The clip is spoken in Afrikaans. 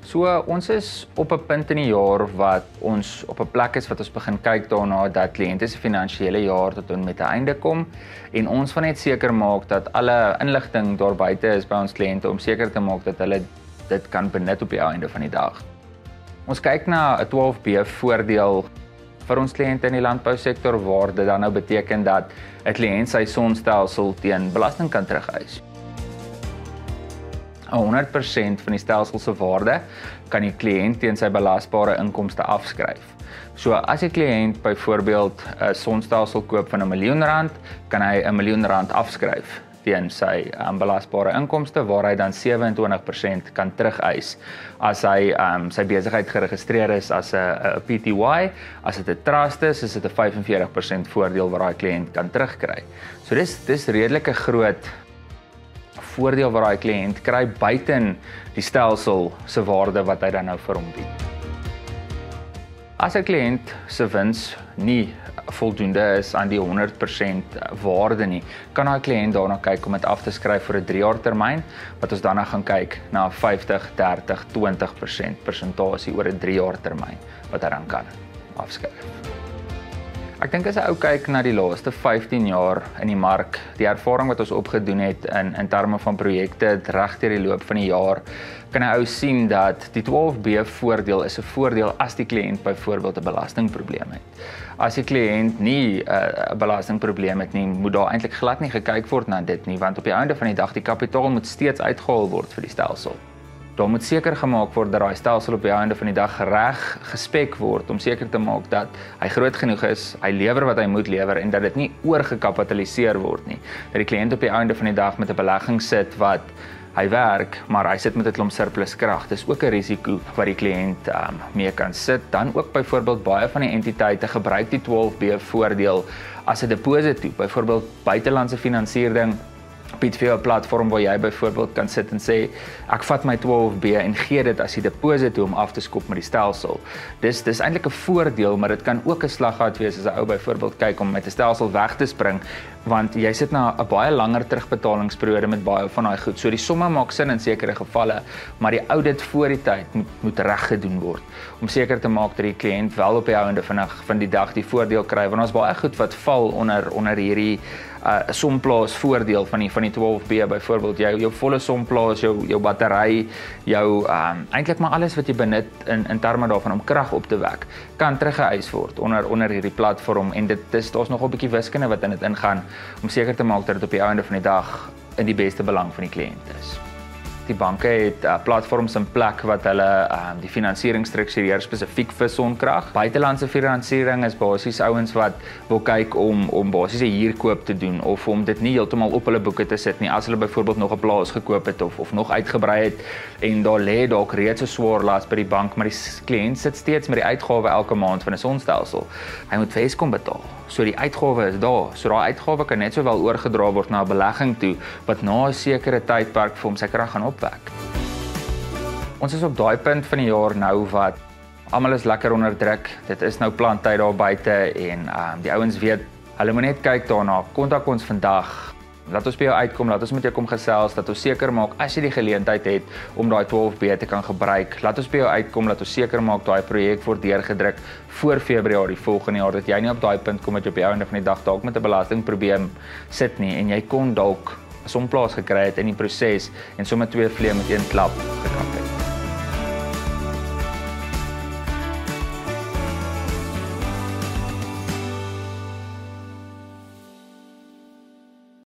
So ons is op 'n punt in die jaar wat ons op 'n plek is wat ons begin kyk daarna dat kliënte se finansiële jaar tot en met 'n einde kom en ons van net seker maak dat alle inligting daar buite is by ons kliënte om seker te maak dat hulle dit kan benut op die einde van die dag. Ons kyk na 'n 12B voordeel vir ons kliënte in die landbousektor waar dit dan nou beteken dat 'n kliënt sy sonstelsel teen belasting kan terugeis. 100% van die stelsel se waarde kan die kliënt teen sy belasbare inkomste afskryf. So as die kliënt byvoorbeeld 'n sonstelsel koop van R1 miljoen, kan hy R1 miljoen afskryf teen sy belasbare inkomste waar hy dan 27% kan terugeis as hy sy besigheid geregistreer is as 'n PTY, as dit 'n trust is dit 'n 45% voordeel wat daai kliënt kan terugkry. So dis redelike groot voordeel wat daai kliënt kry buiten die stelsel se waarde wat hy dan nou vir hom bied. As 'n kliënt se wins nie voldoende is aan die 100% waarde nie, kan daai kliënt daarna kyk om dit af te skryf vir 'n 3-jaar termyn, wat ons dan gaan kyk na 'n 50, 30, 20% persentasie oor 'n 3-jaar termyn wat hy dan kan afskryf. Ek dink as 'n ou kyk na die laaste 15 jaar in die mark, die ervaring wat ons opgedoen het in terme van projekte reg deur die loop van die jaar, kan 'n ou sien dat die 12B voordeel is 'n voordeel as die kliënt byvoorbeeld 'n belastingprobleem het. As die kliënt nie 'n belastingprobleem het nie, moet daar eintlik glad nie gekyk word na dit nie, want op die einde van die dag die kapitaal moet steeds uitgehaal word vir die stelsel. Daar moet seker gemaak word dat daai stelsel op die einde van die dag reg gespek word om seker te maak dat hy groot genoeg is, hy lewer wat hy moet lewer en dat dit nie oorgekapitaliseer word nie. Dat die kliënt op die einde van die dag met 'n belegging sit wat hy werk, maar hy sit met 'n klomp surplus krag. Dis ook 'n risiko wat die kliënt mee kan sit. Dan ook byvoorbeeld baie van die entiteite gebruik die 12B voordeel as 'n deposito, byvoorbeeld buitelandse finansiering bied vir jou 'n platform waar jy byvoorbeeld kan sit en sê ek vat my 12B en gee dit as die deposito om af te skop met die stelsel. Dis eintlik 'n voordeel, maar dit kan ook 'n slaggat wees as 'n ou byvoorbeeld kyk om met 'n stelsel weg te spring, want jy sit na 'n baie langer terugbetalingsperiode met baie van daai goed. So die somme maak sin in sekere gevalle, maar die audit voor die tyd moet reg gedoen word om seker te maak dat die kliënt wel op die einde van die dag die voordeel kry, want ons baie goed wat val onder hierdie somplaas voordeel van die 12B byvoorbeeld jou volle somplaas, jou battery, jou eintlik maar alles wat jy benut in terme daarvan om krag op te wek, kan teruggeëis word onder hierdie platform en daar's nog 'n bietjie wiskunde wat in dit ingaan om seker te maak dat dit op die einde van die dag in die beste belang van die kliënt is. Die banke het platforms in plek wat hulle die finansiering struktureer spesifiek vir sonkrag. Buitelandse finansiering is basies ouens wat wil kyk om basies 'n huurkoop te doen of om dit nie heeltemal op hulle boeke te sit nie as hulle byvoorbeeld nog 'n plaas gekoop het of nog uitgebrei het en daar lê dalk reeds 'n swaar las by die bank, maar die kliënt sit steeds met die uitgawe elke maand van 'n sonstelsel. Hy moet vir Eskom betaal. So die uitgawe is daar. So daai uitgawe kan net sowel oorgedra word na 'n belegging toe wat na 'n sekere tydperk vir hom sy krag gaan opwek. Ons is op daai punt van die jaar nou wat almal is lekker onder druk. Dit is nou planttyd daar buite en die ouens weet, hulle moet net kyk daarna. Kontak ons vandag. Laat ons by jou uitkom, laat ons met jou kom gesels, dat ons seker maak as jy die geleentheid het om daai 12B te kan gebruik. Laat ons by jou uitkom, laat ons seker maak daai projek word deurgedruk voor Februarie volgende jaar, dat jy nie op daai punt kom dat jy op die einde van die dag dalk met 'n belastingprobleem sit nie en jy kon dalk 'n somplaas gekry het in die proses en sommer 2 vleie met een klap